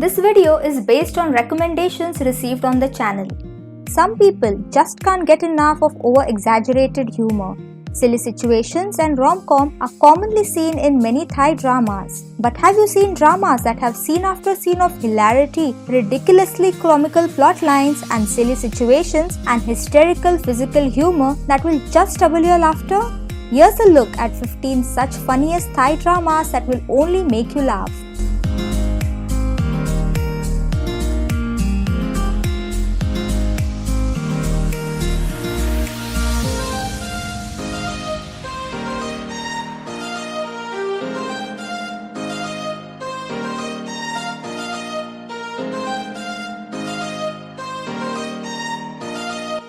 This video is based on recommendations received on the channel. Some people just can't get enough of over-exaggerated humor. Silly situations and rom-com are commonly seen in many Thai dramas. But have you seen dramas that have scene after scene of hilarity, ridiculously comical plot lines and silly situations and hysterical physical humor that will just double your laughter? Here's a look at 15 such funniest Thai dramas that will only make you laugh.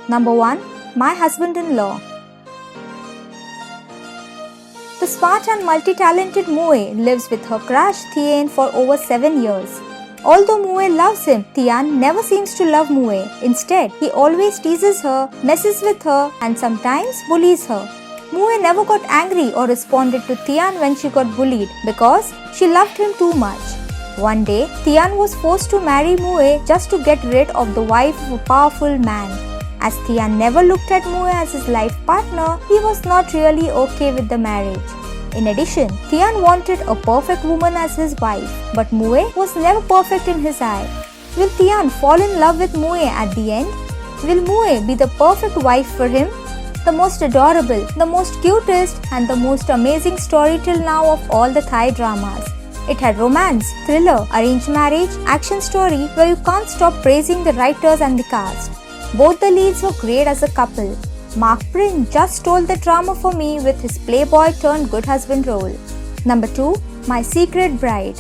Number 1. My Husband-in-Law. The smart and multi-talented Mae lives with her crush Thien for over 7 years. Although Mae loves him, Thien never seems to love Mae. Instead, he always teases her, messes with her, and sometimes bullies her. Mae never got angry or responded to Thien when she got bullied because she loved him too much. One day, Thien was forced to marry Mae just to get rid of the wife of a powerful man. As Thien never looked at Mae as his life partner, he was not really okay with the marriage. In addition, Thien wanted a perfect woman as his wife, but Mae was never perfect in his eye. Will Thien fall in love with Mae at the end? Will Mae be the perfect wife for him? The most adorable, the most cutest, and the most amazing story till now of all the Thai dramas. It had romance, thriller, arranged marriage, action story where you can't stop praising the writers and the cast. Both the leads were great as a couple. Mark Prin just stole the drama for me with his playboy turned good husband role. Number 2. My Secret Bride.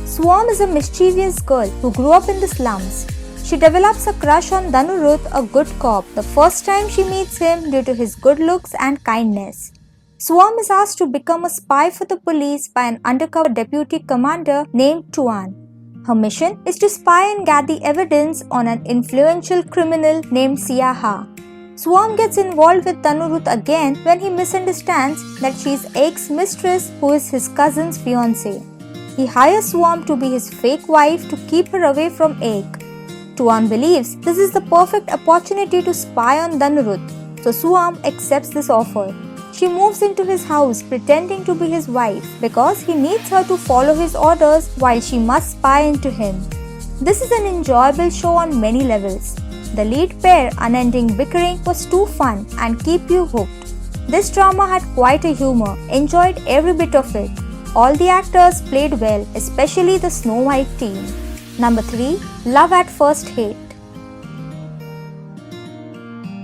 Swarm is a mischievous girl who grew up in the slums. She develops a crush on Dhanuruth, a good cop, the first time she meets him due to his good looks and kindness. Swarm is asked to become a spy for the police by an undercover deputy commander named Tuan. Her mission is to spy and gather evidence on an influential criminal named Siaha. Swarm gets involved with Dhanuruth again when he misunderstands that she is Ek's mistress who is his cousin's fiancée. He hires Swarm to be his fake wife to keep her away from Ek. Tuan believes this is the perfect opportunity to spy on Dhanuruth, so Swarm accepts this offer. She moves into his house pretending to be his wife because he needs her to follow his orders while she must spy into him. This is an enjoyable show on many levels. The lead pair unending bickering was too fun and keep you hooked. This drama had quite a humor, enjoyed every bit of it. All the actors played well, especially the Snow White team. Number 3. Love at First Hate.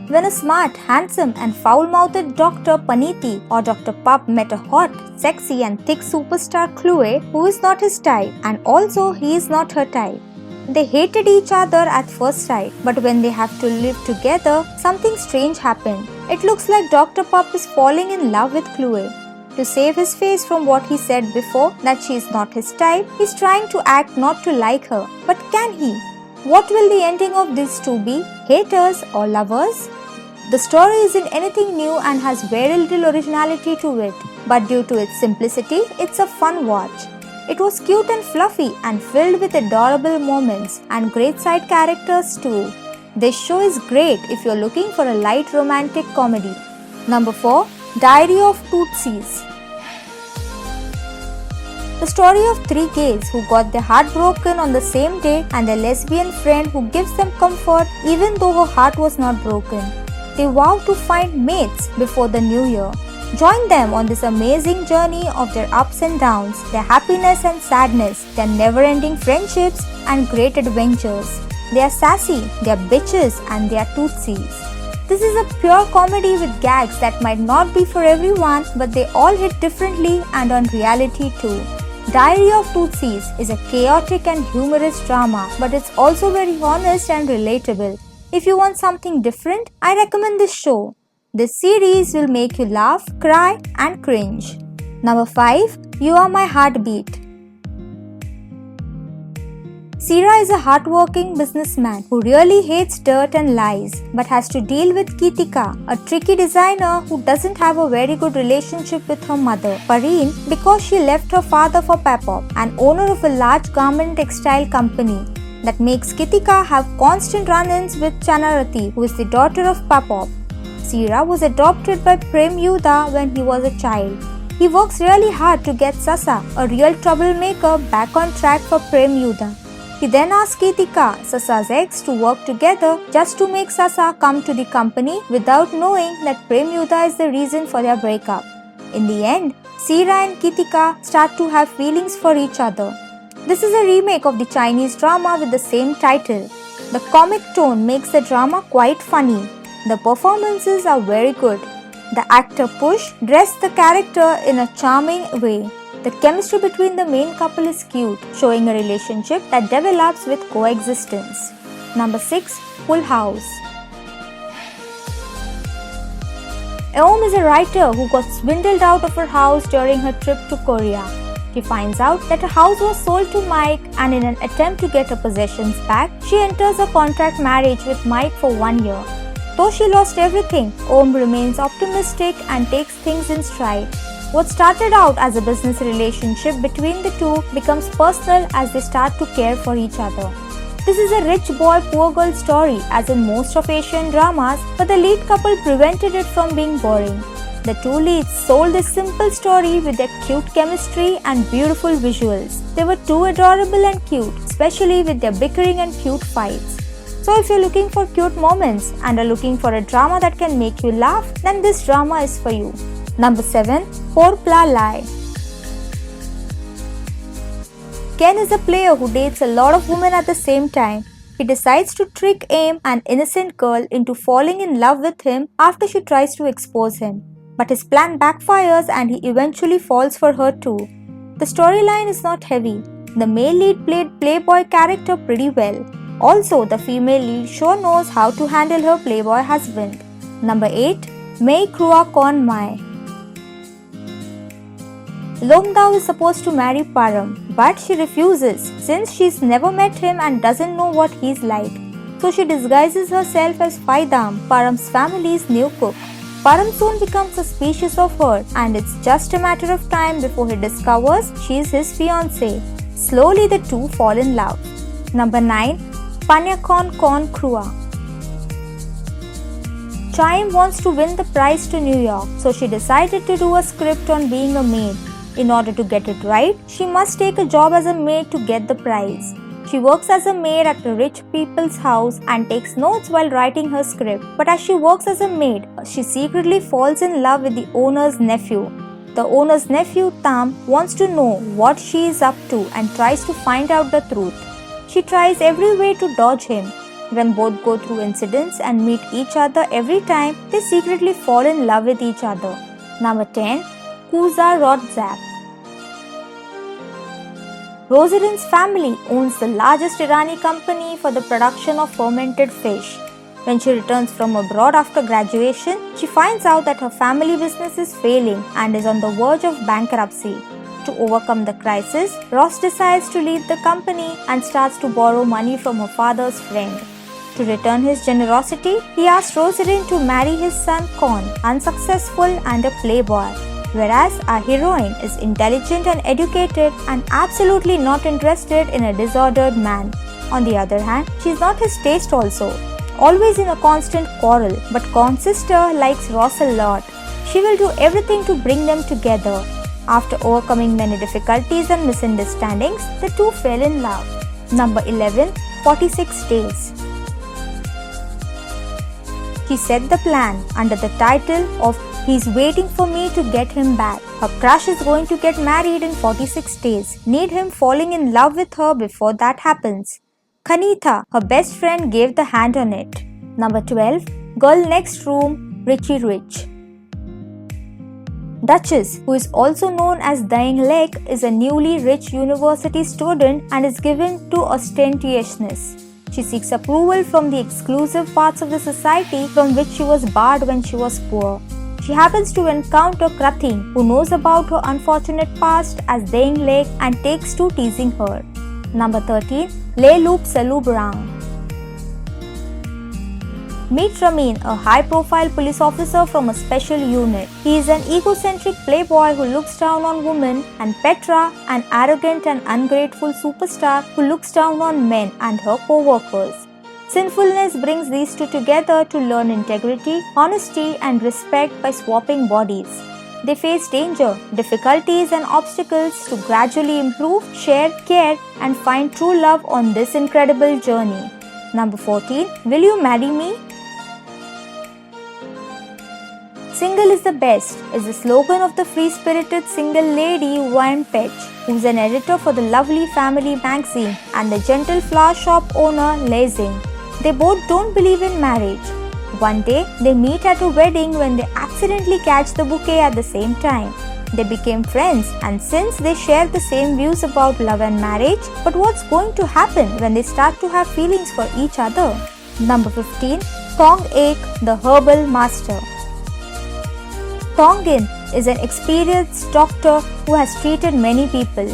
When a smart, handsome and foul-mouthed Dr. Paniti or Dr. Pup met a hot, sexy and thick superstar Chloe who is not his type and also he is not her type. They hated each other at first sight, but when they have to live together, something strange happened. It looks like Dr. Pup is falling in love with Chloe. To save his face from what he said before that she is not his type, he is trying to act not to like her. But can he? What will the ending of these two be? Haters or lovers? The story isn't anything new and has very little originality to it, but due to its simplicity, it's a fun watch. It was cute and fluffy and filled with adorable moments and great side characters too. This show is great if you're looking for a light romantic comedy. Number 4. Diary of Tootsies. The story of 3 gays who got their heart broken on the same day and their lesbian friend who gives them comfort even though her heart was not broken. They vow to find mates before the new year. Join them on this amazing journey of their ups and downs, their happiness and sadness, their never-ending friendships and great adventures. They are sassy, they are bitches and they are tootsies. This is a pure comedy with gags that might not be for everyone, but they all hit differently and on reality too. Diary of Tootsies is a chaotic and humorous drama, but it's also very honest and relatable. If you want something different, I recommend this show. This series will make you laugh, cry and cringe. Number 5. You Are My Heartbeat. Sira is a hardworking businessman who really hates dirt and lies but has to deal with Kitika, a tricky designer who doesn't have a very good relationship with her mother, Pareen, because she left her father for Papop, an owner of a large garment textile company. That makes Kitika have constant run-ins with Chanarati, who is the daughter of Papop. Sira was adopted by Prem Yuda when he was a child. He works really hard to get Sasa, a real troublemaker, back on track for Prem Yuda. He then asks Kitika, Sasa's ex, to work together just to make Sasa come to the company without knowing that Prem Yuda is the reason for their breakup. In the end, Sira and Kitika start to have feelings for each other. This is a remake of the Chinese drama with the same title. The comic tone makes the drama quite funny. The performances are very good. The actor Push dressed the character in a charming way. The chemistry between the main couple is cute, showing a relationship that develops with coexistence. Number 6. Full House. Eom is a writer who got swindled out of her house during her trip to Korea. She finds out that her house was sold to Mike, and in an attempt to get her possessions back, she enters a contract marriage with Mike for 1 year. Though she lost everything, Om remains optimistic and takes things in stride. What started out as a business relationship between the two becomes personal as they start to care for each other. This is a rich boy poor girl story as in most of Asian dramas, but the lead couple prevented it from being boring. The two leads sold this simple story with their cute chemistry and beautiful visuals. They were too adorable and cute, especially with their bickering and cute fights. So if you're looking for cute moments and are looking for a drama that can make you laugh, then this drama is for you. Number 7. Pla Lai. Ken is a player who dates a lot of women at the same time. He decides to trick Aim, an innocent girl, into falling in love with him after she tries to expose him. But his plan backfires and he eventually falls for her too. The storyline is not heavy. The male lead played playboy character pretty well. Also, the female lead sure knows how to handle her playboy husband. Number 8. Mae Krua Kon Mai. Lomdao is supposed to marry Param, but she refuses since she's never met him and doesn't know what he's like. So she disguises herself as Faidam, Param's family's new cook. Param soon becomes suspicious of her, and it's just a matter of time before he discovers she's his fiancée. Slowly the two fall in love. Number 9. Panyachon Kon Krua. Chaim wants to win the prize to New York, so she decided to do a script on being a maid. In order to get it right, she must take a job as a maid to get the prize. She works as a maid at a rich people's house and takes notes while writing her script. But as she works as a maid, she secretly falls in love with the owner's nephew. The owner's nephew, Tam, wants to know what she is up to and tries to find out the truth. She tries every way to dodge him. When both go through incidents and meet each other every time, they secretly fall in love with each other. Number 10. Koo Za Rot Zab. Rosaline's family owns the largest Irani company for the production of fermented fish. When she returns from abroad after graduation, she finds out that her family business is failing and is on the verge of bankruptcy. To overcome the crisis, Ross decides to leave the company and starts to borrow money from her father's friend. To return his generosity, he asks Rosaline to marry his son Con, unsuccessful and a playboy. Whereas our heroine is intelligent and educated and absolutely not interested in a disordered man. On the other hand, she is not his taste also. Always in a constant quarrel, but Con's sister likes Ross a lot. She will do everything to bring them together. After overcoming many difficulties and misunderstandings, the two fell in love. Number 11. 46 Days. She set the plan under the title of He's Waiting for Me to Get Him Back. Her crush is going to get married in 46 days. Need him falling in love with her before that happens. Kanitha, her best friend, gave the hand on it. Number 12. Girl Next Room, Richy Rich. Duchess, who is also known as Dying Lake, is a newly rich university student and is given to ostentatiousness. She seeks approval from the exclusive parts of the society from which she was barred when she was poor. She happens to encounter Kratin, who knows about her unfortunate past as Dying Lake and takes to teasing her. Number 13. Lub Salub Rarng. Meet Ramin, a high-profile police officer from a special unit. He is an egocentric playboy who looks down on women, and Petra, an arrogant and ungrateful superstar who looks down on men and her co-workers. Sinfulness brings these two together to learn integrity, honesty, and respect by swapping bodies. They face danger, difficulties, and obstacles to gradually improve, share, care, and find true love on this incredible journey. Number 14. Will you marry me? Single is the best is the slogan of the free-spirited single lady Waen, who's an editor for the Lovely Family magazine, and the gentle flower shop owner Lazing. They both don't believe in marriage. One day, they meet at a wedding when they accidentally catch the bouquet at the same time. They became friends, and since they share the same views about love and marriage, but what's going to happen when they start to have feelings for each other? Number 15. Thong, the Herbal Master. Thong is an experienced doctor who has treated many people.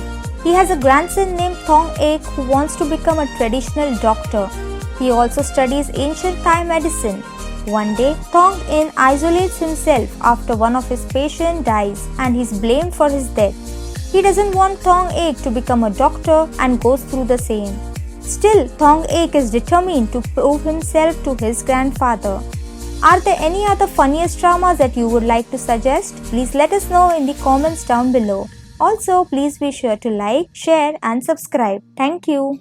He has a grandson named Thong who wants to become a traditional doctor. He also studies ancient Thai medicine. One day, Thong isolates himself after one of his patients dies and he's blamed for his death. He doesn't want Thong to become a doctor and goes through the same. Still, Thong is determined to prove himself to his grandfather. Are there any other funniest dramas that you would like to suggest? Please let us know in the comments down below. Also, please be sure to like, share and subscribe. Thank you.